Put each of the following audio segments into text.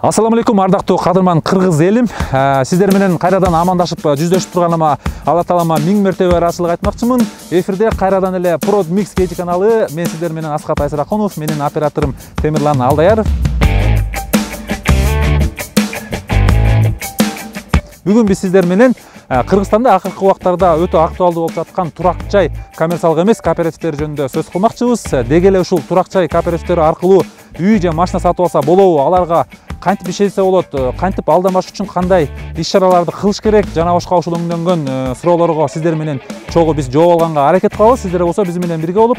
Assalamu алейкум, ардактуу кадырман кыргыз элим. Сиздер менен кайрадан амандашып жүздөшүп турганыма Алла таалама миң мертебе ыраазычылык айтмакчымын. Эфирде кайрадан эле Prod Mix KG каналы. Мен сиздер менен Аскат Айсыракунов, менин операторум Темирлан Алдаяров. Бүгүн биз сиздер менен Кыргызстанда акыркы убактарда өтө актуалдуу болуп жаткан турак жай коммерциялык эмес кооперативтер жөнүндө сөз кылмакчыбыз. Деги эле ушул турак жай кооперативтери аркылуу үй же машина сатып алса болобу, аларга кантип иштесе болот, кантип алдамаш үчүн кандай иш-чараларды кылыш керек, жана башка ушул өңдөнгөн суроолорго сиздер менен чогуу биз жооп алганга аракет кылабыз. Сиздер болсо биз менен бирге болуп,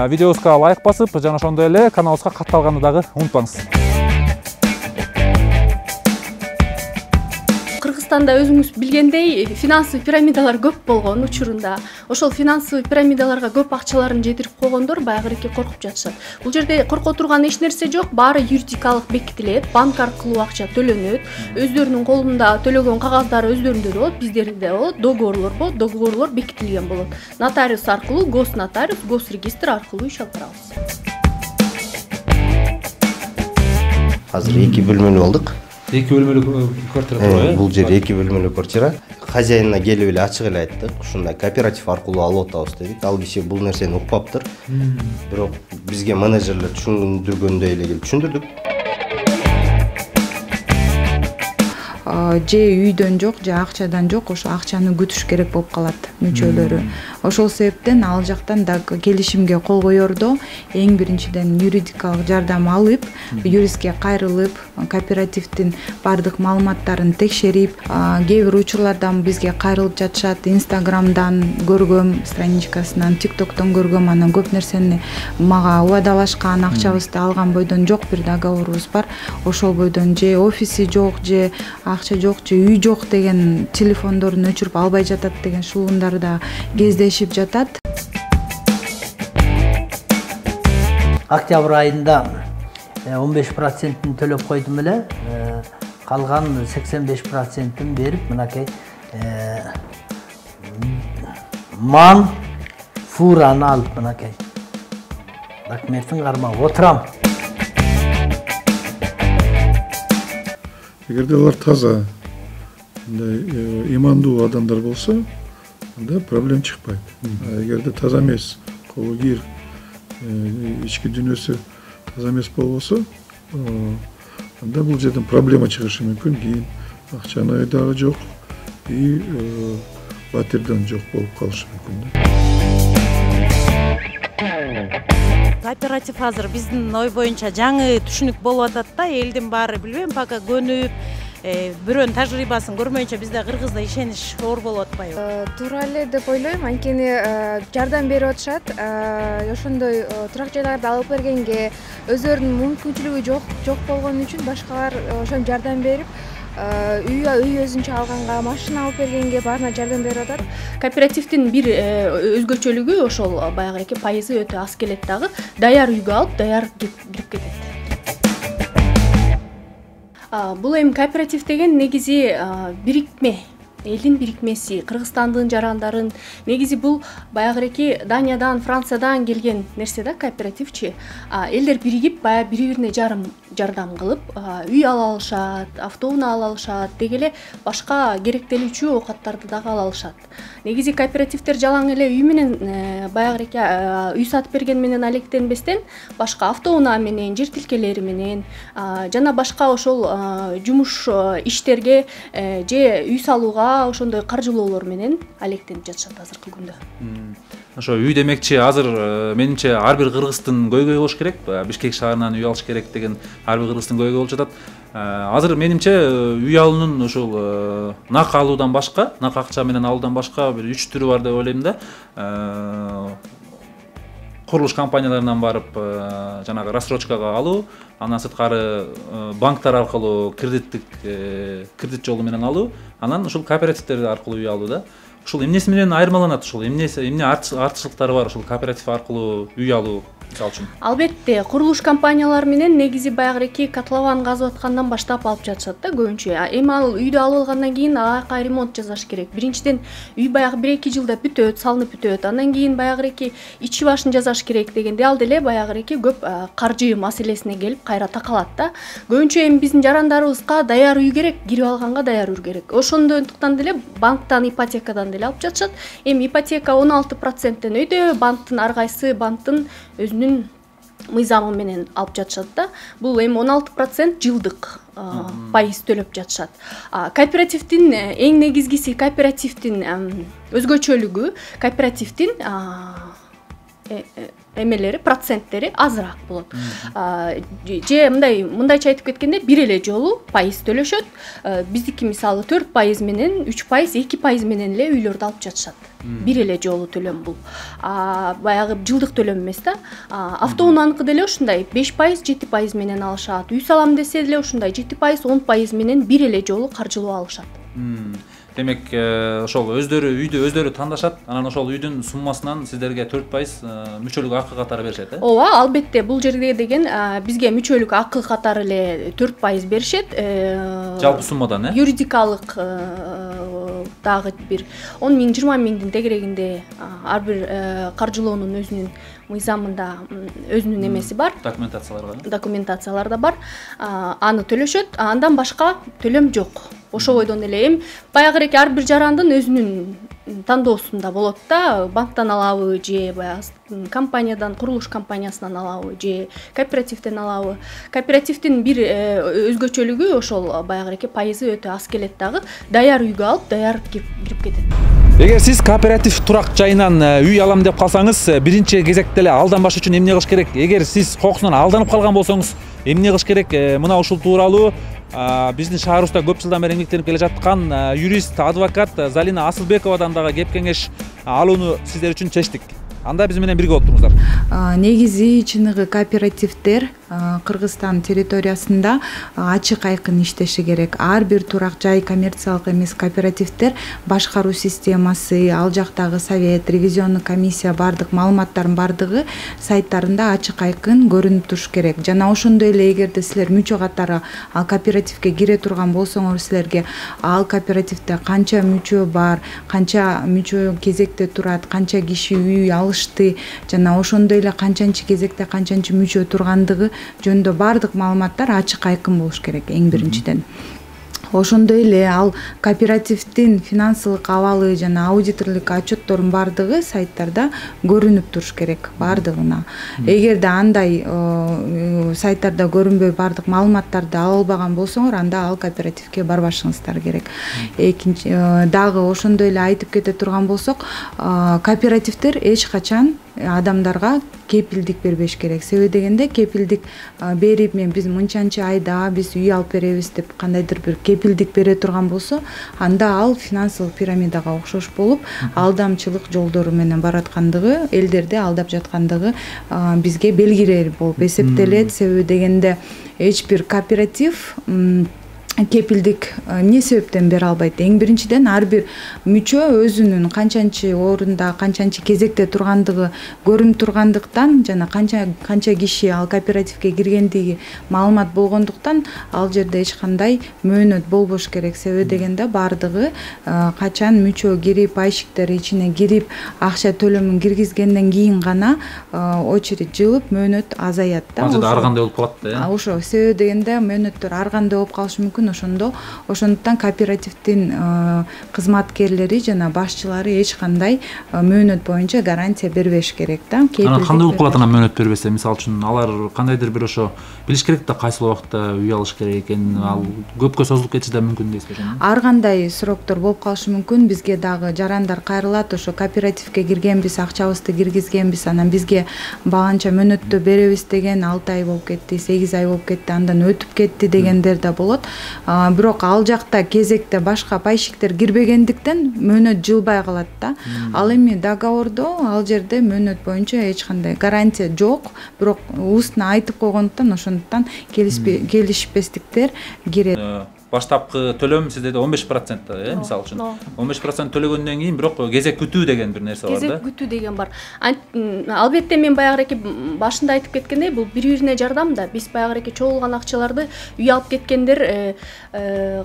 видеобузга лайк басып, жана ошондой эле каналыбызга катталганды дагы унутпаңыз. Кыргызстанда өзүңүз билгендей финансовый пирамидалар көп болгон учурунда ошол финансовый пирамидаларга көп акчаларын жетирип койгондор баягы коркуп жатышат. Бул жерде корко турган эч нерсе жок, баары юридикалык бекитилет, банк аркылуу акча төлөнөт, өздөрүнүн колунда төлөгөн кагаздары өздөрүндө болот, биздерде болот, договорлор бекитилген болот. Нотариус аркылуу, госнотариус, госрегистр аркылуу иш алып барабыз. Азыр 2 бөлмөлүү алдык. 2 бөлмөлүү квартира турбайбы? Бул жер 2 бөлмөлүү квартира. Хозяинына келип эле ачык эле айттык. Ушундай кооператив аркылуу алып атабыз дедик. Ал киши бул нерсени укпаптыр. Бирок бизге менеджерлер түшүндүргөндөй эле келип түшүндүрдүк. Же үйдөн жок, же акчадан жок, ошо акчаны күтүш керек болуп калат мүчөлөрү. Ошол себептен ал жактан да келишимге кол коердо эң биринчиден юридикалык жардам алып, юристке кайрылып, кооперативдин бардык маалыматтарын текшерип, кээ бир учурлардан бизге кайрылып жатышат. Инстаграмдан көргөм, страничкасынан, тиктоктон көргөм, анан көп нерсени мага убадалашкан, акчабызды алган бойдон жок бир договорубуз бар. Ошол бойдон же офиси жок, же акча жок, же үй жок деген телефондорун өчүрүп албай жатат деген шугундар да кездешип жатат. Октябрь айында 15%-ин төлөп койдум эле. Калган 85%-ин берип, мынакей ман фураны алып, мынакей документин кармап отурам. Эгерде алар таза, имандуу адамдар болсо, анда проблем чыкпайт. Эгерде таза эмес, колу кир, ички дүйнөсү таза эмес болбосо, анда бул жерден проблема чыгышы мүмкүн. Кийин акчаны дагы жок, и батирден жок болуп калышы мүмкүн. Кооператив азыр биздин ой боюнча жаңы түшүнүк болуп атат да, элдин баары билбейм, пока көнүп, бирөөнүн тажрыйбасын көрмөйүнчө бизде Кыргызда ишенич оор болуп атпайбы? Туура эле деп ойлойм, анткени жардам берип атышат. Ошондой турак жайларды алып бергенге өздөрүнүн мүмкүнчүлүгү жок болгон үчүн башкалар ошон жардам берип, үй өзүнчө алганга, машина алып бергенге баарына жардам берип атат. Кооперативдин бир өзгөчөлүгү ошол баягы пайызы өтө аз келет дагы. Даяр үйгө алып, даяр кирип кетет. Бул эми кооператив деген негизи бирикме, элдин бирикмеси, Кыргызстандын жарандарын, негизи бул баягы Даниядан, Франциядан келген нерсе да, кооперативчи. Элдер биригип, баягы бири-бирине жардам кылып, үй ала алышат, автоунаа ала алышат, деги эле башка керектелүүчү оокаттарды дагы ала алышат. Негизи кооперативдер жалаң эле үй менен баягы үй сатып берген менен алектенбестен, башка автоунаа менен, жер тилкелери менен, жана башка ошол жумуш иштерге же үй салууга ошондой каржылоолор менен алектенип жатышат азыркы күндө. Ошо үй демекчи азыр менимче ар бир кыргыздын көйгөйү болуш керек. Бишкек шаарынан үй алыш керек деген ар бир кыргыздын көйгөйү болуп жатат. Азыр менимче үй алуунун ошол нак алуудан башка, нак акча менен алуудан башка бир 3 түрү бар деп ойлойм да. Курулуш компанияларынан барып жанагы рассрочкага алуу, андан сырткары банктар аркылуу кредит жолу менен алуу, анан ушул кооперативдер аркылуу үй алуу да. ушул эмнеси менен айырмаланат, ушул эмне артыкчылыктары бар ушул кооператив аркылуу үй алуу мисалы үчүн? Албетте, курулуш компаниялары менен негизи баягы котлован казып аткандан баштап алып жатышат да көбүнчө. Эми ал үйдү алып алгандан кийин ага ремонт жасаш керек. Биринчиден үй баягы 1-2 жылда бүтөт, салынып бүтөт. Андан кийин баягы ичи башын жасаш керек дегенде ал деле баягы көп каржы маселесине келип кайра такалат да. Көбүнчө эми биздин жарандарыбызга даяр үй керек, кирип алганга даяр үй керек. Ошондоктон деле банктан, ипотекадан деле алып жатышат. Эми ипотека 16%тен өйдө, банктын ар кайсы банктын өзүнүн мыйзамы менен алып жатышат да. Бул эми 16% жылдык пайыз төлөп жатышат. Кооперативдин эң негизгиси кооперативдин өзгөчөлүгү, кооперативдин эмелери, проценттери азыраак болот. Же мындайча айтып кеткенде бир эле жолу пайыз төлөшөт. Биздики мисалы 4% менен, 3%, 2% менен эле үйлөрдү алып жатышат. Бир эле жолу төлөм бул. Баягы жылдык төлөм эмес да. Автоунааныкы деле ушундай 5%, 7% менен алышат. Үй салам десе деле ушундай 7%, 10% менен бир эле жолу каржылоо алышат. Демек, ошол үйдү өздөрү тандашат, анан ошол үйдүн суммасынан сиздерге 4% мүчөлүк акы катары беришет, э? Ооба, албетте, бул жерде деген бизге мүчөлүк акы катары эле 4% беришет. Жалпы суммадан, э? Юридикалык дагы бир 10 миң, 20 миңдин тегерегинде ар бир каржылоонун өзүнүн мыйзамында өзүнүн эмеси бар. Документациялар да бар. Аны төлөшөт, андан башка төлөм жок. Ошо бойдон эле эми баягы ар бир жарандын өзүнүн тандоосунда болот да. Банктан алабы же баягы компаниядан, курулуш компаниясынан алабы же кооперативден алабы. Кооперативдин бир өзгөчөлүгү ошол баягы пайызы өтө аз келет дагы. Даяр үйгө алып, даяр кирип кетет. Эгер сиз кооператив турак жайынан үй алам деп калсаңыз, биринчи кезекте эле алданбаш үчүн эмне кылыш керек? Эгер сиз кокусунан алданып калган болсоңуз, эмне кылыш керек? Мына ушул тууралуу биздин шаарыбызда көп жылдан бери эмгектенип келе жаткан юрист, адвокат Залина Асылбековадан дагы кеп кеңеш алууну сиздер үчүн чечтик. Анда биз менен бирге отуруңуздар. Негизи чыныгы кооперативдер Кыргызстан территориясында ачык айкын иштеши керек. Ар бир турак жай коммерциялык эмес кооперативдер башкаруу системасы, ал жактагы совет, ревизионный комиссия бардык маалыматтардын бардыгы сайттарында ачык айкын көрүнүп туруш керек. Жана ошондой эле эгерде силер мүчө катары ал кооперативге кире турган болсоңор, силерге ал кооперативде канча мүчө бар, канча мүчө кезекте турат, канча киши үй алышты, жана ошондой эле канчанчы кезекте канчанчы мүчө тургандыгы жөнүндө бардык маалыматтар ачык айкын болуш керек эң биринчиден. Ошондой эле ал кооперативдин финансылык абалы жана аудиторлук отчеттордун бардыгы сайттарда көрүнүп туруш керек бардыгына. Эгерде андай сайттарда көрүнбөй бардык маалыматтарды ала албаган болсоңор, анда ал кооперативге барбашыңыздар керек. Экинчи дагы ошондой эле айтып кете турган болсок, кооперативдер эч качан адамдарга кепилдик бербеш керек. Себеби дегенде кепилдик берип, мен биз мынчанчы айда биз үй алып беребиз деп кандайдыр бир кепилдик бере турган болсо, анда ал финансылык пирамидага окшош болуп, алдамчылык жолдору менен бараткандыгы, элдерди алдап жаткандыгы бизге белгилер болуп эсептелет. Себеби дегенде эч бир кооператив кепилдик эмне себептен бере албайт? Эң биринчиден ар бир мүчө өзүнүн канчанчы орунда, канчанчы кезекте тургандыгы көрүнүп тургандыктан, жана канча киши ал кооперативге киргендиги маалымат болгондуктан, ал жерде эч кандай мөөнөт болбош керек. Себеби дегенде бардыгы качан мүчө кирип, пайщиктер ичине кирип, акча төлөмүн киргизгенден кийин гана очередь жылып мөөнөт азаят да. Анча ар кандай болуп калат да. Ошо себеби дегенде мөөнөттөр ар кандай болуп калышы мүмкүн. Ошондуктан кооперативдин кызматкерлери жана башчылары эч кандай мөөнөт боюнча гарантия бербеш керек да. Анан кандай болуп калат анан мөөнөт бербесе? Мисалы үчүн алар кандайдыр бир ошо билиш керек да кайсыл убакта үй алыш керек экенин, ал көпкө созулуп кетиши да мүмкүн дейсизби? Ар кандай сроктор болуп калышы мүмкүн. Бизге дагы жарандар кайрылат, ошо кооперативге киргенбиз, акчабызды киргизгенбиз, анан бизге баганча мөөнөттө беребиз деген 6 ай болуп кетти, 8 ай болуп кетти, андан өтүп кетти дегендер да болот. Бирок ал жакта кезекте башка пайщиктер кирбегендиктен мөөнөт жылбай калат да. Ал эми договордо ал жерде мөөнөт боюнча эч кандай гарантия жок, бирок устно айтып койгондуктан ошондуктан келишпестиктер кирет. баштапкы төлөм сизде 15% мисалы үчүн 15% төлөгөндөн кийин бирок кезек күтүү деген бир нерсе бар да. Кезек күтүү деген бар. Албетте мен баягыраки башында айтып кеткендей, бул бири-бирине жардам да. Биз баягыраки чогулган акчаларды үй алып кеткендер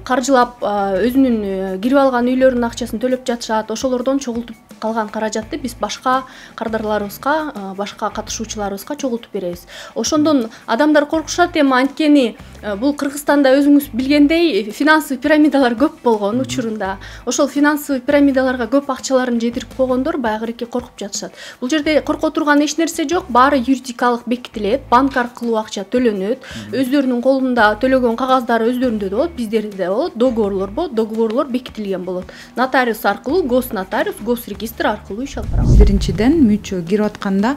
каржылап өзүнүн кирип алган үйлөрүнүн акчасын төлөп жатышат. Ошолордон чогултуп калган каражатты биз башка кардарларыбызга, башка катышуучуларыбызга чогултуп беребиз. Ошондон адамдар коркушат эми, анткени бул Кыргызстанда өзүңүз билгендей финансовый пирамидалар көп болгон учурунда. Ошол финансовый пирамидаларга көп акчаларын жетирип койгондор баягыраки коркуп жатышат. Бул жерде корко турган эч нерсе жок, баары юридикалык бекитилет, банк аркылуу акча төлөнөт, өздөрүнүн колунда төлөгөн кагаздары өздөрүндө болот, биздерде болот, договорлор бекитилген болот. Нотариус аркылуу, госнотариус, госрегистр аркылуу иш алып барабыз. Биринчиден мүчө кирип атканда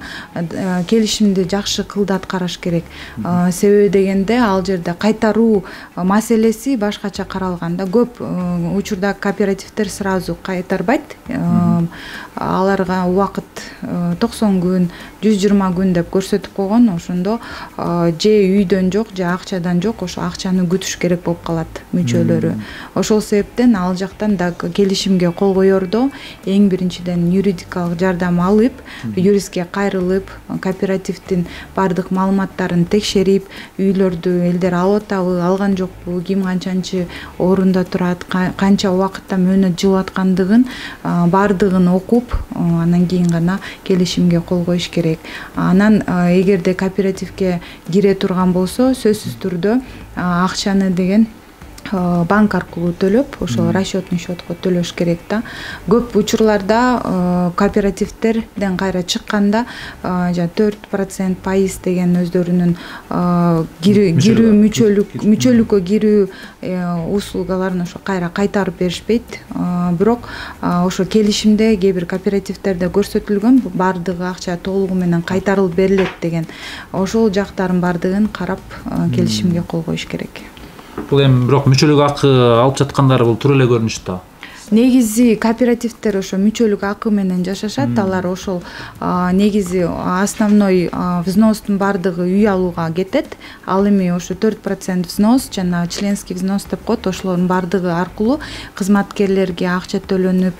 келишимди жакшы кылды аткарыш керек. Себеби дегенде ал жерде кайтаруу маселеси башкача каралганда, көп учурда кооперативдер сразу кайтарбайт. Аларга убакыт 90 күн, 120 күн деп көрсөтүп койгон. Ошондо же үйдөн жок, же акчадан жок, ошо акчаны күтүш керек болуп калат мүчөлөрү. Ошол себептен ал жактан да келишимге кол коердо эң биринчиден юридикалык жардам алып, юристке кайрылып, кооперативдин бардык маалыматтарын текшерип, үйлөрдү элдер алып атабы, алган жокпу, ким канчанчы орунда турат, канча убакытта мөөнөт жылып аткандыгын бардыгын окуп, анан кийин гана келишимге кол коюш керек. Анан эгерде кооперативге кире турган болсо, сөзсүз түрдө акчаны деген банк аркылуу төлөп, ошол расчетный счетко төлөш керек да. Көп учурларда кооперативдерден кайра чыкканда 4% пайыз деген өздөрүнүн кирүү мүчөлүккө кирүү услугаларын ошо кайра кайтарып беришпейт. Бирок ошо келишимде кээ бир кооперативдерде көрсөтүлгөн, бардыгы акча толугу менен кайтарылып берилет деген. Ошол жактарын бардыгын карап келишимге кол коюш керек. Бул эми бирок мүчөлүк акы алып жаткандары бул тура эле көрүнүштү да. Негизи кооперативдер ошо мүчөлүк акы менен жашашат. Алар ошол негизи основной взностун бардыгы үй алууга кетет. Ал эми ошо 4% взнос жана членский взнос деп коет. Ошолордун бардыгы аркылуу кызматкерлерге акча төлөнүп,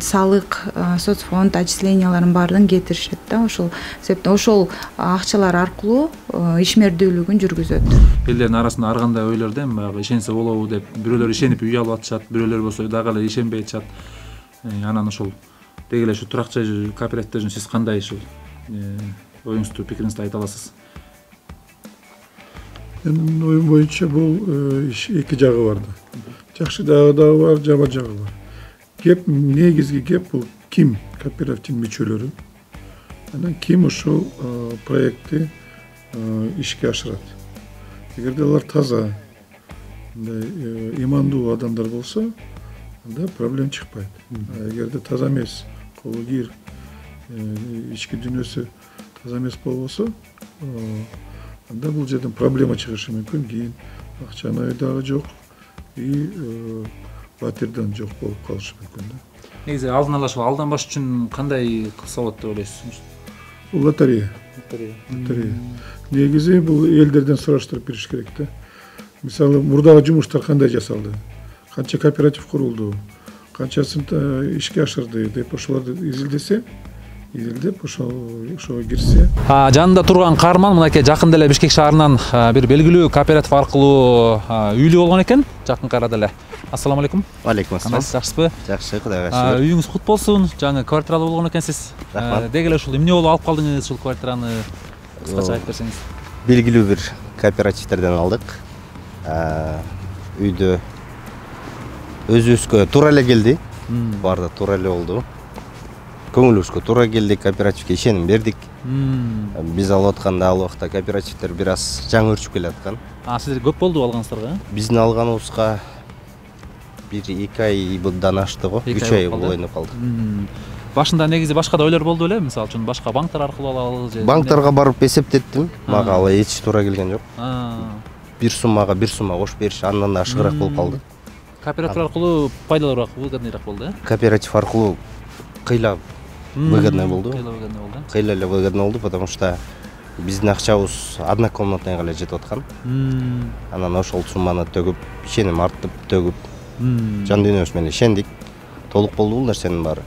салык, соцфонд отчисленияларын баардыгын кетиришет да. Ошол себептен ошол акчалар аркылуу ишмердүүлүгүн жүргүзөт. Элдердин арасында ар кандай ойлор да, баягы ишенсе болобу деп, бирөөлөр ишенип үй алып атышат, бирөөлөр болсо дагы эле ишенбей атышат. Анан ошол деги эле ушу туракчы кооперативдер үчүн сиз кандай ушул оюңузду, пикириңизди айта аласыз? Менин оюм боюнча бул эки жагы бар да. Жакшы дагы бар, жаман жагы бар. Кеп негизги кеп бул ким кооперативдин мүчөлөрү. Анан ким ошол проектти ишке ашырат. Эгерде алар таза, имандуу адамдар болсо, анда проблем чыкпайт. Эгерде таза эмес, колу кир, ички дүнөсү таза эмес болбосо, анда бул жерден проблема чыгышы мүмкүн. Кийин акчаны дагы жок, и батирден жок болуп калышы мүмкүн да. Негизи алдын ала ошол алданбаш үчүн кандай кылса болот деп ойлойсуз? Бул лотерея. Негизи бул элдерден сураштырып бериш керек да. Мисалы, мурдагы жумуштар кандай жасалды? Канча кооператив курулду? Канчасын ишке ашырды деп ошолорду изилдеп ошого кирсе. Жанында турган каарман мынакей жакында эле Бишкек шаарынан бир белгилүү кооператив аркылуу үйлүү болгон экен, жакынкы арада эле. Ассаламу алейкум. Алейкум ассалам. Кандайсыз, жакшысызбы? Жакшы, Кудайга шүгүр. Үйүңүз кут болсун. Жаңы квартиралуу болгон экенсиз. Деги эле ушул эмне болуп алып калдыңыз ушул квартираны? Кыскача айтып берсеңиз. Белгилүү бир кооперативдерден алдык. Үйдө өзүбүзгө туура эле келди. Баарда туура эле болду. Көңүлүбүзгө туура келди, кооперативге ишеним бердик. Биз алып атканда ал убакта кооперативдер бир аз жаңы өрчүп келаткан. Сиздер көп болду алганыңыздарга? Биздин алганыбызга 1-2 айдан ашты го, 3 ай болойнуп калды. Башында негизи башка да ойлор болду беле? Мисалы үчүн башка банктар аркылуу алалы же? Банктарга барып эсептеттим, мага ал эч туура келген жок. Бир суммага кошуп бериш андан да ашыгыраак болуп калды. Кооператив аркылуу пайдалуураак, выгодныйраак болду, э? Кооператив аркылуу кыйла выгодный болду. Кыйла выгодный болду. Кыйла эле выгодный болду, потому что биздин акчабыз однокомнатныйга эле жетип аткан. Анан ошол сумманы төгүп, ишеним артып төгүп, жан дүйнөбүз менен ишендик. Толук болду бул нерсенин баары.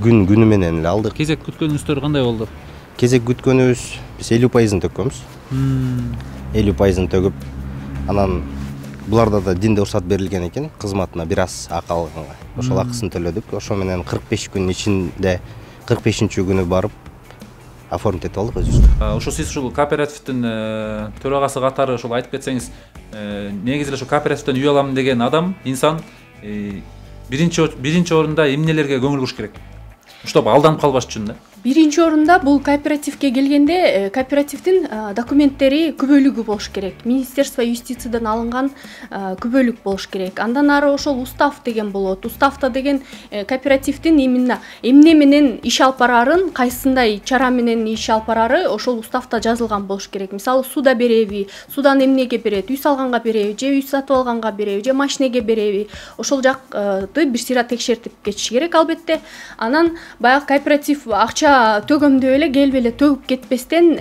Күнү менен эле алдык. Кезек күткөнүңүздөр кандай болду? Кезек күткөнүбүз биз 50% төккөнбүз. 50% төгүп, анан буларда да динде уруксат берилген экен, кызматына бир аз акы алганга. Ошол акысын төлөдүк. Ошо менен 45 күн ичинде 45-күнү барып оформить этип алдык өзүбүз. Ошо сиз ушул кооперативдин төрагасы катары ошол айтып кетсеңиз, негизи эле ошо кооперативден үй алам деген адам, инсан биринчи орунда эмнелерге көңүл буруш керек? Уштап алданып калбаш үчүн да. Биринчи орунда бул кооперативге келгенде кооперативдин документтери күбөлүгү болуш керек. Министерство юстициядан алынган күбөлүк болуш керек. Андан ары ошол устав деген болот. Уставта деген кооперативдин именно эмне менен иш алып барарын, кайсындай чара менен иш алып барары ошол уставта жазылган болуш керек. Мисалы суда береби, судан эмнеге берет, үй салганга береби, же үй сатып алганга береби, же машинеге береби. Ошол жакты бир сыйра текшертип кетиш керек албетте. Анан баягы кооператив акча төгөмдө эле келип эле төгүп кетпестен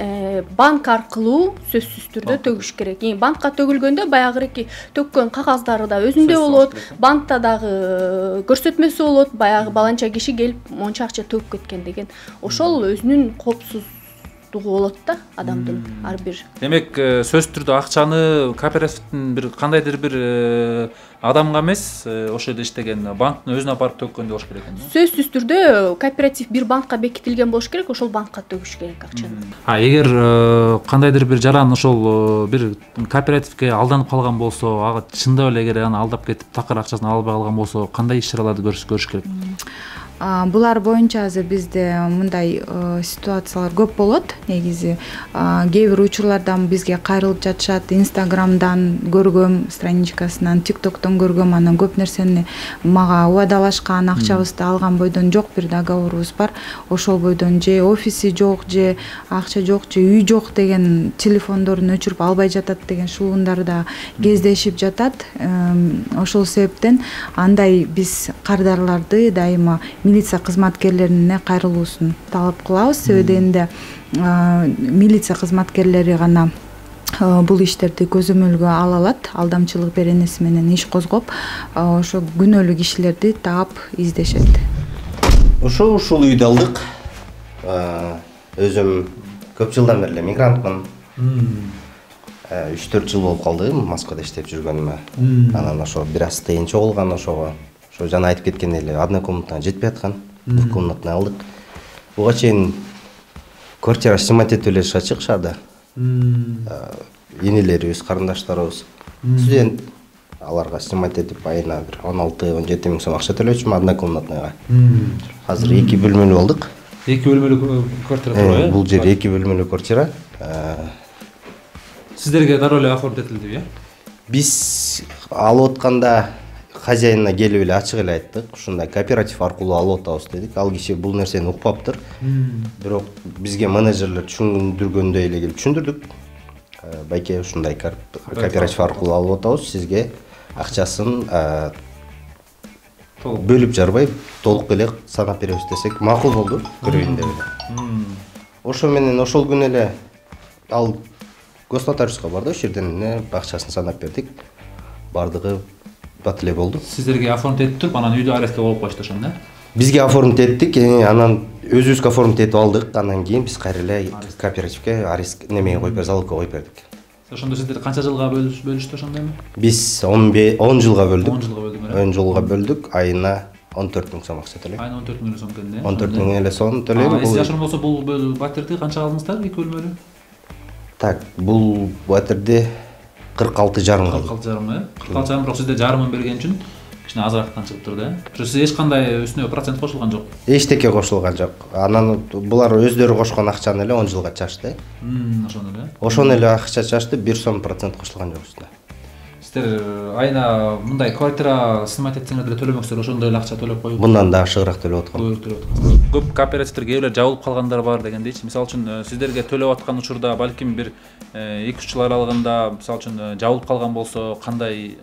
банк аркылуу сөзсүз түрдө төгүш керек. Банкка төгүлгөндө баягы төккөн кагаздары да өзүндө болот, банкта дагы көрсөтмөсү болот, баягы баланча киши келип монча акча төгүп кеткен деген. Ошол өзүнүн коопсуздугу болот да адамдын ар бир. Демек, сөзсүз түрдө акчаны кооперативдин бир кандайдыр бир адамга эмес, ошол жерде иштеген банктын өзүнө барып төккөндөй болуш керек экен. Сөзсүз түрдө кооператив бир банкка бекитилген болуш керек, ошол банкка төгүш керек акчаны. Эгер кандайдыр бир жаран ошол бир кооперативге алданып калган болсо, ага чындап эле эгер аны алдап кетип такыр акчасын албай калган болсо, кандай иш-чараларды көрүш керек? Булар боюнча азыр бизде мындай ситуациялар көп болот. Негизи кээ бир учурлардан бизге кайрылып жатышат. Инстаграмдан көргөм, страничкасынан, тиктоктон көргөм, анан көп нерсени мага убадалашкан, акчабызды алган бойдон жок бир договорубуз бар. Ошол бойдон же офиси жок, же акча жок, же үй жок деген телефондорун өчүрүп албай жатат деген шуундар да кездешип жатат. Ошол себептен андай биз кардарларды дайыма милиция кызматкерлерине кайрылуусун талап кылабыз. Себеби дегенде милиция кызматкерлери гана бул иштерди көзөмөлгө ала алат. Алдамчылык беренеси менен иш козгоп, ошо күнөөлүү кишилерди таап издешет. Ушул үйдү алдык. Өзүм көп жылдан бери эле мигрантмын. 3-4 жыл болуп калды Москвада иштеп жүргөнүмө. Анан ошо бир аз кыйынчык болгон ошого. Ошо жана айтып кеткендей эле однокомнатныйга жетпей аткан. Двухкомнатный алдык. Буга чейин квартира снимать этип эле чыгышат шаарда. Энелерибиз, карындаштарыбыз студент, аларга снимать этип айына бир 16-17 миң сом акча төлөчүмүн однокомнатныйга. Азыр 2 бөлмөлүү алдык. 2 бөлмөлүү квартира турбайбы? Бул жер 2 бөлмөлүү квартира. Сиздерге дароо эле оформить этилдиби, э? Биз алып атканда хозяинына келип эле ачык эле айттык. Ушундай кооператив аркылуу алып атабыз дедик. Ал киши бул нерсени укпаптыр. Бирок бизге менеджерлер түшүндүргөндөй эле келип түшүндүрдүк. Байке ушундай кооператив аркылуу алып атабыз. Сизге акчасын бөлүп жарбай толук эле санап беребиз десек, макул болду. Көрөйүн деп эле. Ошо менен ошол күнү эле ал госнотариуска барды, ошол жерден акчасын санап бердик. Бардыгы бат эле болду. Сиздерге оформить этип туруп, анан үйдө арестке болуп коюшту ошондо, э? Бизге оформить эттик, анан өзүбүзгө оформить этип алдык. Анан кийин биз кайра эле кооперативге арест немеге коюп бердик, залогко коюп бердик. Ошондо сиздер канча жылга бөлүштү ошондойбу? Биз 10 жылга бөлдүк. 10 жылга бөлдүк. 10 жылга бөлдүк, айына 14 миң сом акча төлөйм. Айына 14 миң сом экен, э? 14 миң эле сом төлөйм. Эс жашырын болсо бул батирди канча алдыңыздар, 2 бөлмөлүү? Так, бул батирди 46,5 алдык. 46,5, э? 46,5, бирок сизде жарымын берген үчүн кичине азыраактан чыгып турду, э? Бирок сиз эч кандай үстүнө процент кошулган жок. Эчтеке кошулган жок. Анан булар өздөрү кошкон акчаны эле 10 жылга чачты. Ошону эле. Ошону эле акча чачты, 1 сом процент кошулган жок үстүнө. Сиздер айына мындай квартира снимать этсеңер деле төлөмөксүздөр, ошондой эле акча төлөп коюп. Мындан да ашыгыраак төлөп аткам. Көп кооперативдер кээ бирөө жабылып калгандар бар дегендейчи. Мисалы үчүн сиздерге төлөп аткан учурда балким бир 2-3 жыл аралыгында мисалы үчүн жабылып калган болсо, кандай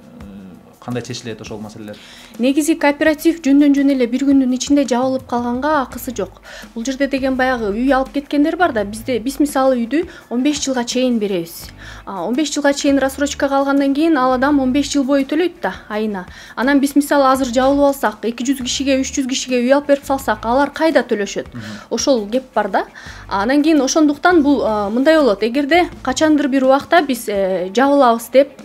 кандай чечилет ошол маселелер? Негизи кооператив жөндөн жөн эле бир күндүн ичинде жабылып калганга акысы жок. Бул жерде деген баягы үй алып кеткендер бар да, биз мисалы үйдү 15 жылга чейин беребиз. 15 жылга чейин рассрочкага алгандан кийин ал адам 15 жыл бою төлөйт да айына. Анан биз мисалы азыр жабылып алсак, 200 кишиге, 300 кишиге үй алып берип салсак, алар кайда төлөшөт? Ошол кеп бар да. Анан кийин ошондуктан бул мындай болот. Эгерде качандыр бир убакта биз жабылабыз деп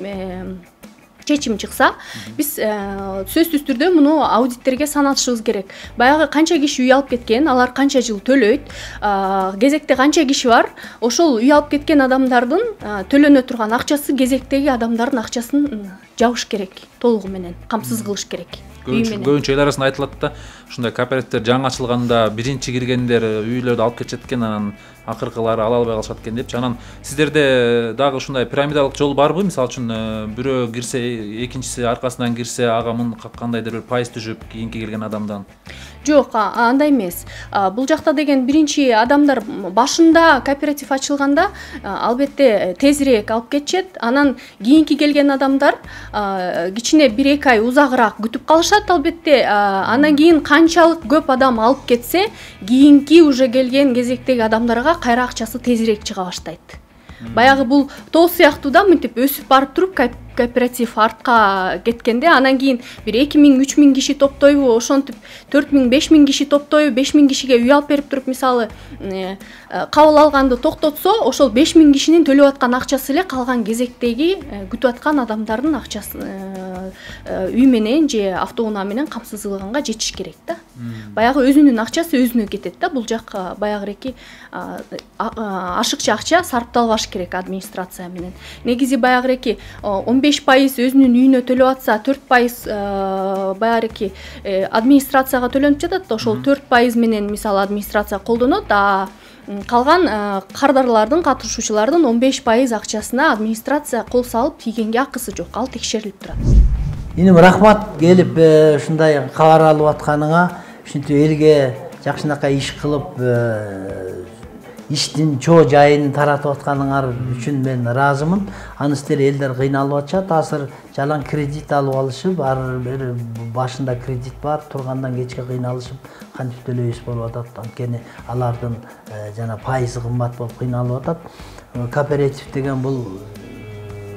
чечим чыкса, биз сөзсүз түрдө муну аудиттерге санатышыбыз керек. Баягы канча киши үй алып кеткен, алар канча жыл төлөйт, кезекте канча киши бар, ошол үй алып кеткен адамдардын төлөнө турган акчасы кезектеги адамдардын акчасын жабыш керек, толугу менен камсыз кылыш керек. Көбүнчө эл арасында айтылат да, ушундай кооперативдер жаңы ачылганда биринчи киргендер үйлөрдү алып кетишет экен, анан акыркылары ала албай калышат экен депчи. Анан сиздерде дагы ушундай пирамидалык жол барбы? Мисалы үчүн бирөө кирсе, экинчиси аркасынан кирсе, ага кандайдыр бир пайыз түшүп, кийинки келген адамдан? Жок, андай эмес. Бул жакта деген биринчи адамдар башында кооператив ачылганда албетте тезирээк алып кетишет. Анан кийинки келген адамдар кичине 1-2 ай узагыраак күтүп калышат албетте. Андан кийин канчалык көп адам алып кетсе, кийинки уже келген кезектеги адамдарга кайра акчасы тезирээк чыга баштайт. Баягы бул тоо сыяктуу да, мынтип өсүп барып туруп кооператив артка кеткенде, анан кийин бир 2000-3000 киши топтойбу, ошентип 4000-5000 киши топтойбу, 5000 кишиге үй алып берип туруп, мисалы кабыл алганды токтотсо, ошол 5000 кишинин төлөп аткан акчасы эле калган кезектеги күтүп аткан адамдардын акчасы үй менен же автоунаа менен камсыздалганга жетиш керек да. Баягы өзүнүн акчасы өзүнө кетет да. Бул жак баягыреки ашыкча акча сарпталбаш керек администрация менен. Негизи баягыреки 15% өзүнүн үйүнө төлөп атса, 4% баягыреки администрацияга төлөнүп жатат да. Ошол 4% менен мисалы администрация колдонот, калган кардарлардын, катышуучулардын 15% акчасына администрация кол салып тийгенге акысы жок. Ал текшерилип турат. Иним рахмат келип ушундай кабар алып атканыңа, ушинтип элге жакшынакай иш кылып иштин чоо жайын таратып атканыңар үчүн мен ыраазымын. Аны силер элдер кыйналып атышат, азыр жалаң кредит алып алышып, ар бир башында кредит бар, тургандан кечке кыйналышып, кантип төлөйбүз болуп атат. Анткени алардын жана пайызы кымбат болуп кыйналып атат. Кооператив деген бул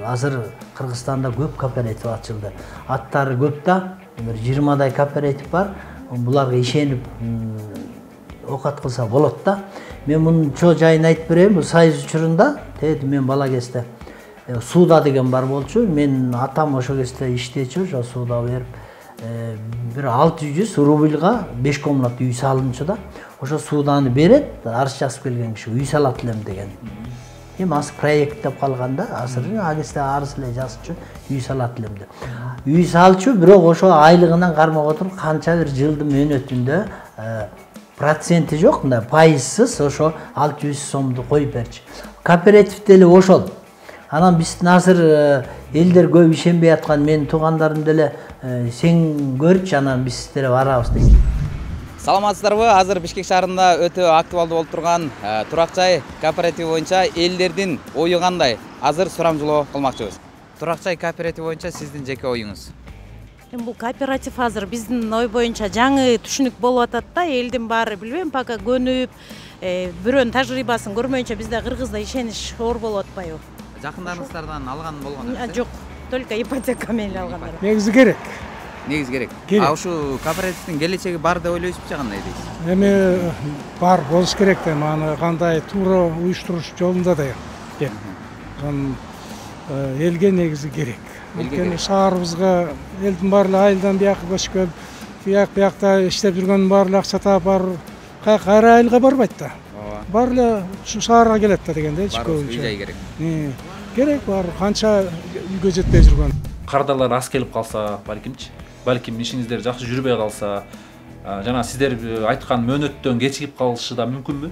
азыр Кыргызстанда көп кооператив ачылды. Аттары көп да, бир 20дай кооператив бар. Буларга ишенип окат кылса болот да. Мен мунун чоо жайын айтып берейин. Бул Союз учурунда, мен бала кезде сууда деген бар болчу. Мен атам ошо кезде иштечү, ошо сууда берип бир 600 рубльга 5 комнат үй салынчу да. Ошо сууданы берет, арыз жазып келген киши үй салат элем деген. Аз проект деп калганда, азыр агесте арыз эле жазчу, үй салат элем деп. Үй салчу, бирок ошо айлыгынан кармап отуруп канча бир жылдын мөөнөтүндө проценти жок, мындай пайызсыз ошо 600 сомду коюп берчү. Кооператив деле ошол. Анан биздин азыр элдер көп ишенбей аткан, менин туугандарым деле сен көрчү, анан биз сиздерге барабыз дейт. Саламатсыздарбы? Азыр Бишкек шаарында өтө актуалдуу болуп турган турак жай кооперативи боюнча элдердин ою кандай? Азыр сурамжылоо кылмакчыбыз. Турак жай кооперативи боюнча сиздин жеке оюңуз? Бул кооператив азыр биздин ой боюнча жаңы түшүнүк болуп атат да. Элдин баары билбейм, пока көнүп, бирөөнүн тажрыйбасын көрмөйүнчө бизде Кыргызда ишенич оор болуп атпайбы? Жакындарыңыздардан алган болгон? Жок, только ипотека менен алгандар. Негизи керек. Негиз керек. Ушу кооперативдин келечеги бар деп ойлойсузбу, кандай дейсиз? Эми бар болуш керек да, аны кандай туура уюштуруш жолунда да. Элге негизи керек. Анткени шаарыбызга элдин баары айылдан бияка көчкөн, биякта иштеп жүргөн баары акча таап бар, кайра айылга барбайт да. Баары эле ушу шаарга келет да дегенде көбүнчө. Үй керек. Керек бар, канча үйгө жетпей жүргөн. Кардарлар аз келип калса, балким ишиңиздер жакшы жүрбөй калса, жана сиздер айткан мөөнөттөн кечигип калышы да мүмкүнбү?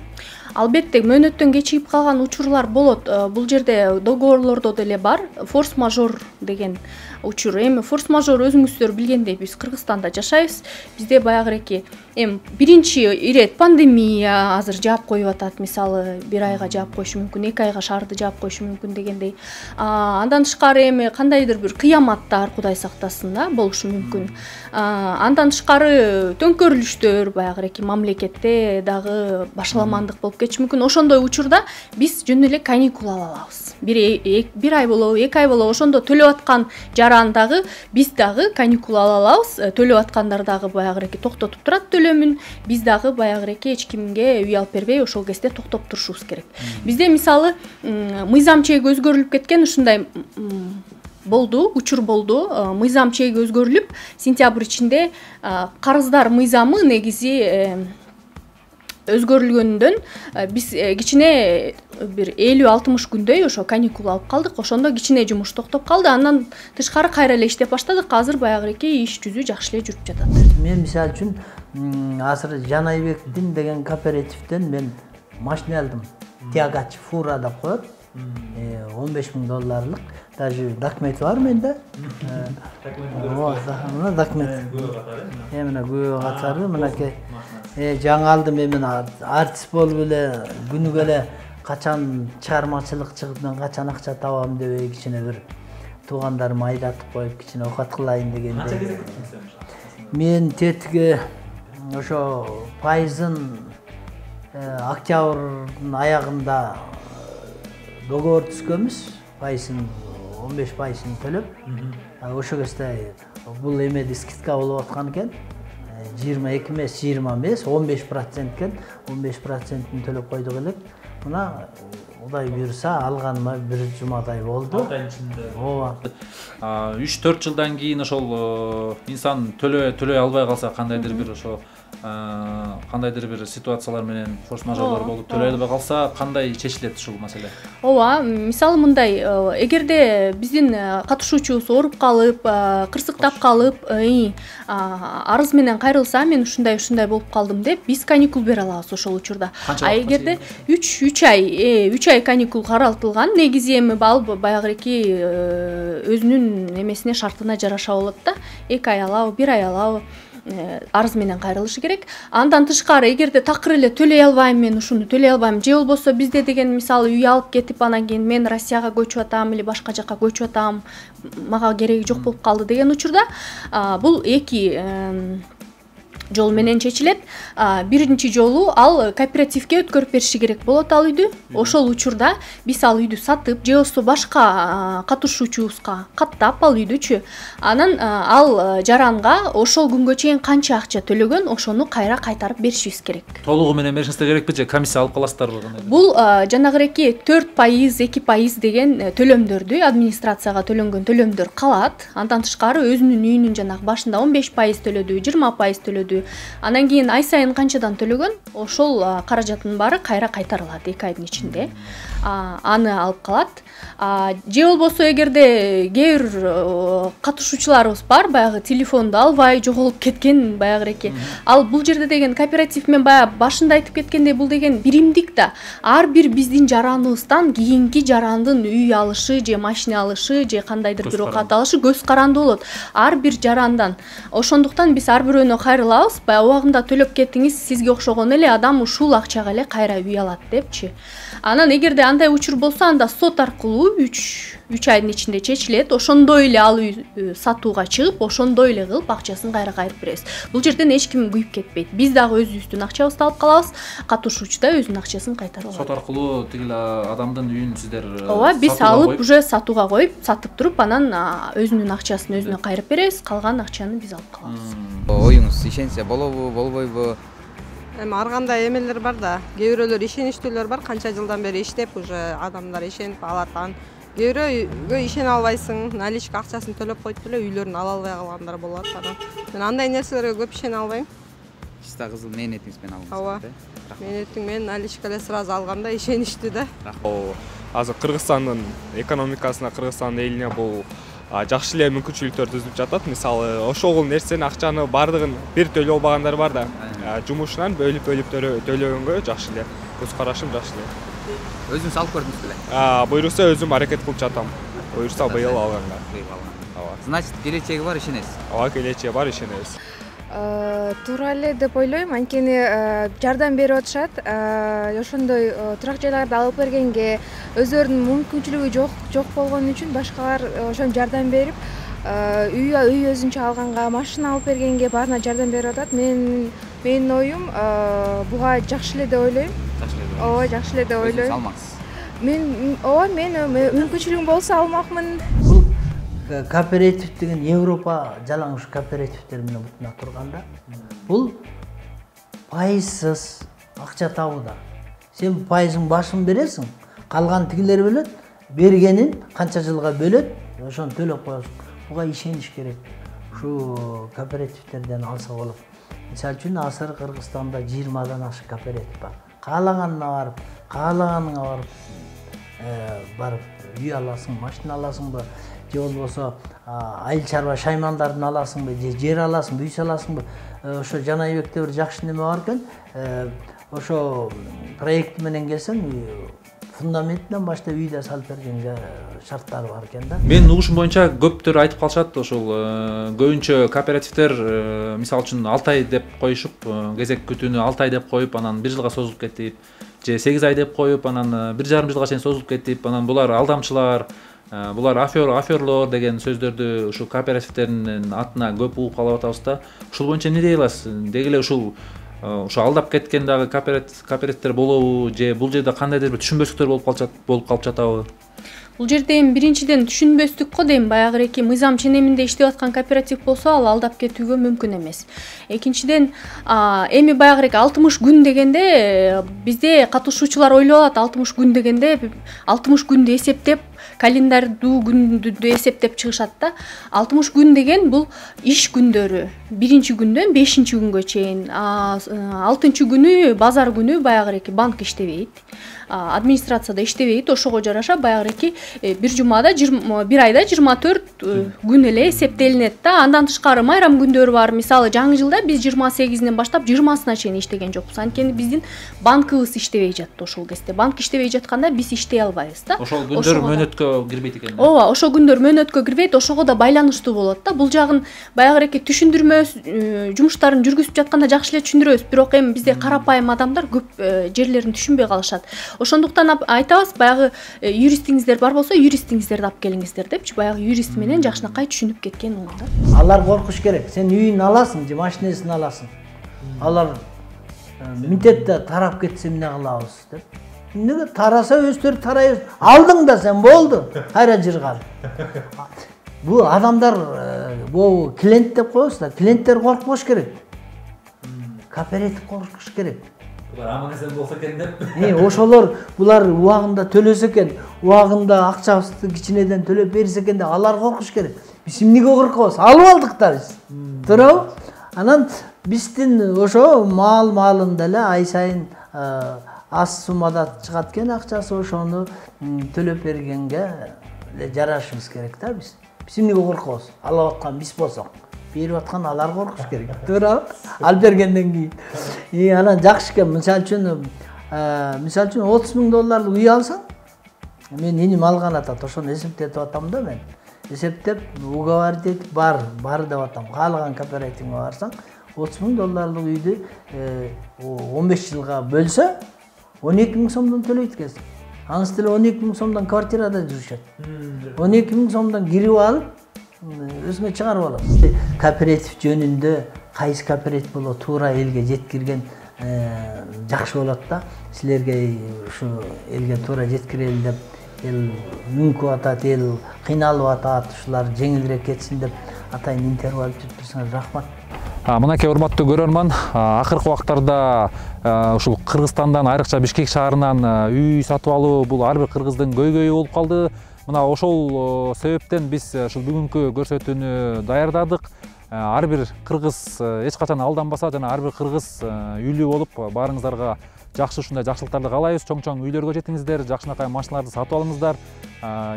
Албетте мөөнөттөн кечигип калган учурлар болот. Бул жерде договорлордо деле бар форс-мажор деген учур. Эми форс-мажор өзүңүздөр билгендей биз Кыргызстанда жашайбыз. Бизде баягыреки биринчи ирет пандемия азыр жаап коюп атат. Мисалы 1 айга жаап коюшу мүмкүн, 2 айга шаарды жаап коюшу мүмкүн дегендей. Андан тышкары эми кандайдыр бир кыяматтар Кудай сактасын да болушу мүмкүн. Андан тышкары төңкөрүлүштөр баягыреки мамлекетте дагы башаламандык болуп кетиши мүмкүн. Ошондой учурда биз жөн эле каникул ала алабыз. 1 ай болобу, 2 ай болобу, ошондо төлөп аткан жарандагы биз дагы каникул ала алабыз. Төлөп аткандар дагы баягыреки токтотуп турат төлөмүн. Биз дагы баягыреки эч кимге үй алып бербей ошол кезде токтоп турушубуз керек. Бизде мисалы мыйзам чеги өзгөрүлүп кеткен ушундай болду, учур болду. Мыйзам чеги өзгөрүлүп, сентябрь ичинде карыздар мыйзамы негизи өзгөрүлгөндөн биз кичине бир 50-60 күндөй ошо каникул алып калдык. Ошондо кичине жумуш токтоп калды. Андан тышкары кайра эле иштеп баштадык. Азыр баягыреки иш жүзү жакшы эле жүрүп жатат. Мен мисалы үчүн азыр Жанайбектин деген кооперативден мен машина алдым. Тягач фура деп коет. $15,000. Даже документ бар менде. Документ. Мына күбө катары, мынакей жаңы алдым мен артист болуп эле күнүгө эле качан чыгармачылык чыгып мен качан акча табам деп кичине бир туугандарым айдатып коюп кичине окат кылайын дегенде. Мен тетиги ошо пайызын октябрдын аягында договор түзгөнбүз. Пайызын 15% төлөп, ошо кезде бул эмеде скидка болуп аткан экен. 22 эмес, 20 эмес, 15% экен. 15%-ин төлөп койдук элек. Мына Кудай буйруса алганыма бир жумадай болду. Ооба. 3-4 жылдан кийин ошол инсан төлөй албай калса кандайдыр бир ошо кандайдыр бир ситуациялар менен форс-мажорлор болуп төлөй албай калса кандай чечилет ушул маселе? Ооба, мисалы мындай, эгерде биздин катышуучубуз ооруп калып, кырсыктап калып, арыз менен кайрылса, мен ушундай болуп калдым деп, биз каникул бере алабыз ошол учурда. Эгерде 3 ай каникул каралтылган, негизи эми баягыреки өзүнүн эмесине шартына жараша болот да. 2 ай алабы, 1 ай алабы арыз менен кайрылышы керек. Андан тышкары эгерде такыр эле төлөй албайм, мен ушуну төлөй албайм, же болбосо бизде деген мисалы үй алып кетип анан кийин мен Россияга көчүп атам или башка жакка көчүп атам, мага кереги жок болуп калды деген учурда бул 2 жол менен чечилет. Биринчи жолу ал кооперативге өткөрүп бериши керек болот ал үйдү. Ошол учурда биз ал үйдү сатып, же болбосо башка катышуучубузга каттап ал үйдүчү. Анан ал жаранга ошол күнгө чейин канча акча төлөгөн, ошону кайра кайтарып беришибиз керек. Толугу менен беришиңиз керекпи же комиссия алып каласыздарбы кандай? Бул жанагыреки 4%, 2% деген төлөмдөрдү, администрацияга төлөнгөн төлөмдөр калат. Андан тышкары өзүнүн үйүнүн жанагы башында 15% төлөдү, 20% төлөдү. Анан кийин ай сайын канчадан төлөгөн, ошол каражаттын баары кайра кайтарылат 2 айдын ичинде. Аны алып калат. Же болбосо эгерде кээ бир катышуучуларыбыз бар, баягы телефонду албай жоголуп кеткен баягыреки. Ал бул жерде деген кооператив мен баягы башында айтып кеткендей, бул деген биримдик да. Ар бир биздин жараныбыздан кийинки жарандын үй алышы же машина алышы же кандайдыр бир окат алышы көз каранды болот. Ар бир жарандан. Ошондуктан биз ар бирөөнө кайрылабыз. Баягы убагында төлөп кеттиңиз, сизге окшогон эле адам ушул акчага эле кайра үй алат депчи. Анан эгерде андай учур болсо, анда сот аркылуу 3 айдын ичинде чечилет. Ошондой эле ал үй сатууга чыгып, ошондой эле кылып акчасын кайра кайрып беребиз. Бул жерден эч ким күйүп кетпейт. Биз дагы өзүбүздүн акчабызды алып калабыз, катышуучу да өзүнүн акчасын кайтарып алат. Сот аркылуу тигил адамдын үйүн сиздер ооба, биз алып уже сатууга коюп, сатып туруп, анан өзүнүн акчасын өзүнө кайрып беребиз, калган акчаны биз алып калабыз. Оюңуз ишенсе болобу, болбойбу? Эми ар кандай эмелер бар да. Кээ бирөөлөр ишеничтүүлөр бар, канча жылдан бери иштеп уже адамдар ишенип алат. Кээ бирөөгө ишене албайсың, наличка акчасын төлөп коюп эле үйлөрүн ала албай калгандар болот. Мен андай нерселерге көп ишене албайм. Чиста кызыл мээнетиңиз менен алгансыз. Ооба. Мээнетиң менен наличка эле сразу алганда ишеничтүү да. Азыр Кыргызстандын экономикасына, Кыргызстандын элине бул жакшы эле мүмкүнчүлүктөр түзүлүп жатат. Мисалы ошол нерсени акчаны бардыгын бир төлөй албагандар бар да. Жумушунан бөлүп төлөгөнгө жакшы эле. Көз карашым жакшы эле. Өзүңүз алып көрдүңүз беле? Буйрукса өзүм аракет кылып жатам. Буйрукса быйыл алганга. Значит, келечеги бар, ишенесиз? Ооба, келечеги бар, ишенебиз. Туура эле деп ойлойм, анткени жардам берип атышат. Ошондой турак жайларды алып бергенге өздөрүнүн мүмкүнчүлүгү жок болгон үчүн башкалар ошентип жардам берип, үй өзүнчө алганга, машина алып бергенге баарына жардам берип атат. Менин оюм буга жакшы эле деп ойлойм. Ооба, жакшы эле деп ойлойм. Алмаксыз. Мен мүмкүнчүлүгүм болсо алмакмын. Кооператив деген Европа жалаңыш кооперативтер менен бутуна турганда, бул пайызсыз акча табууда. Сен пайызың башын бересиң, калган тигилер бөлөт, бергенин канча жылга бөлөт, ошону төлөп коесуң. Буга ишениш керек. Ушу кооперативтерден алса болот. Мисалы үчүн азыр Кыргызстанда 20дан ашык кооператив бар. Каалаганына барып үй аласың, машина аласыңбы, же болбосо айыл чарба шаймандардын аласыңбы, же жер аласыңбы, үй саласыңбы. Ошо Жанайбекте бир жакшы неме бар экен. Ошо проект менен келсең, фундаментинен баштап үйдө салып бергенге шарттары бар экен да. Менин угушум боюнча көптөр айтып калышат, ошол көбүнчө кооперативдер мисалы үчүн 6 ай деп коюшуп, кезек күтүүнү 6 ай деп коюп, анан 1 жылга созулуп кетип, же 8 ай деп коюп, анан 1,5 жылга чейин созулуп кетип, анан булар алдамчылар, булар аферлор деген сөздөрдү ушу кооперативтердин атына көп угуп калып атабыз да. Ушул боюнча эмне дей аласыз? Деги эле ушул алдап кеткен дагы кооперативтер болобу, же бул жерде кандайдыр бир түшүнбөстүктөр болуп калып жатабы? Бул жерде эми биринчиден түшүнбөстүк дейм, баягыреки мыйзам ченеминде иштеп аткан кооператив болсо ал алдап кетүүгө мүмкүн эмес. Экинчиден, эми баягыреки 60 күн дегенде бизде катышуучулар ойлоп алат, 60 күн дегенде 60 күндү эсептеп, календардуу күндү эсептеп чыгышат да. 60 күн деген бул иш күндөрү. 1-күндөн 5-күнгө чейин, 6-күнү базар күнү баягыреки банк иштебейт, администрацияда иштебейт, ошого жараша баягыреки бир айда 24 күн эле эсептелинет да. Андан тышкары майрам күндөрү бар. Мисалы жаңы жылда биз 28-нен баштап 20-сына чейин иштеген жокпуз. Анткени биздин банкыбыз иштебей жатты ошол кезде. Банк иштебей жатканда биз иштей албайбыз да. Ошол күндөр мөөнөткө кирбейт экен. Ооба, ошол күндөр мөөнөткө кирбейт, ошого да байланыштуу болот да. Бул жагын баягыреки түшүндүрмө жумуштарын жүргүзүп жатканда жакшы эле түшүндүрөбүз, бирок эми бизде карапайым адамдар көп жерлерин түшүнбөй калышат. Ошондуктан айтабыз, баягы юристиңиздер бар болсо, юристиңиздерди алып келиңиздер депчи, баягы юрист менен жакшынакай түшүнүп кеткен угун да. Алар коркуш керек. Сен үйүн аласың же машинесин аласың. Алар мынтетте тарап кетсе эмне кылабыз деп. Эмнеге тараса өздөрү тарайбыз. Алдың да сен болду. Кайра жыргал. Бул адамдар бул клиент деп коебуз да. Клиенттер коркпош керек. Кооператив коркуш керек. Булар аман-эсен болсо экен деп. Ошолор булар убагында төлөсө экен, убагында акчабызды кичинеден төлөп берсе экен деп алар коркуш керек. Биз эмнеге коркобуз? Алып алдык да биз. Туурабы? Анан биздин ошо маалында эле ай сайын аз суммада чыгат экен акчасы, ошону төлөп бергенге жарашыбыз керек да биз. Биз эмнеге коркобуз? Алып аткан биз болсок, берип аткан алар коркуш керек. Туурабы? Алып бергенден кийин. Анан жакшы экен. Мисалы үчүн $30,000 үй алсаң, мен эним алган атат, ошону эсептетип атам да мен. Эсептеп, уговор дейт, бар деп атам. Каалаган кооперативге барсаң, $30,000 үйдү 15 жылга бөлсө, 12,000 сомдон төлөйт экенсиң. Анысы деле 12,000 сомдон квартирада жүрүшөт. 12,000 сомдон кирип алып, өзүңө чыгарып аласың. Кооператив жөнүндө кайсы кооператив болот, туура элге жеткирген жакшы болот да. Силерге ушу элге туура жеткирели деп эл мүңкүп атат, эл кыйналып атат, ушулар жеңилирээк кетсин деп атайын интервью алып жүрүп турсаңар рахмат. Мынакей урматтуу көрөрман, акыркы убактарда ушул Кыргызстандан, айрыкча Бишкек шаарынан үй сатып алуу бул ар бир кыргыздын көйгөйү болуп калды. Мына ошол себептен биз ушул бүгүнкү көрсөтүүнү даярдадык. Ар бир кыргыз эч качан алданбаса жана ар бир кыргыз үйлүү болуп баарыңыздарга жакшы ушундай жакшылыктарды каалайбыз. Чоң үйлөргө жетиңиздер, жакшынакай машиналарды сатып алыңыздар.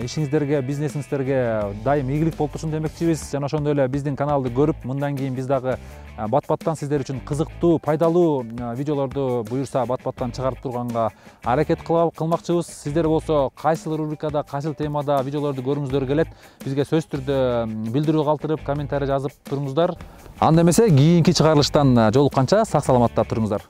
Ишиңиздерге, бизнесиңиздерге дайым ийгилик болуп турсун демекчибиз. Жана ошондой эле биздин каналды көрүп, мындан кийин биз дагы бат-баттан сиздер үчүн кызыктуу, пайдалуу видеолорду буюрса бат-баттан чыгарып турганга аракет кылмакчыбыз. Сиздер болсо кайсыл рубрикада, кайсыл темада видеолорду көрүңүздөр келет, бизге сөзсүз түрдө билдирүү калтырып, комментарий жазып туруңуздар. Анда эмесе кийинки чыгарылыштан жолукканча сак саламатта туруңуздар.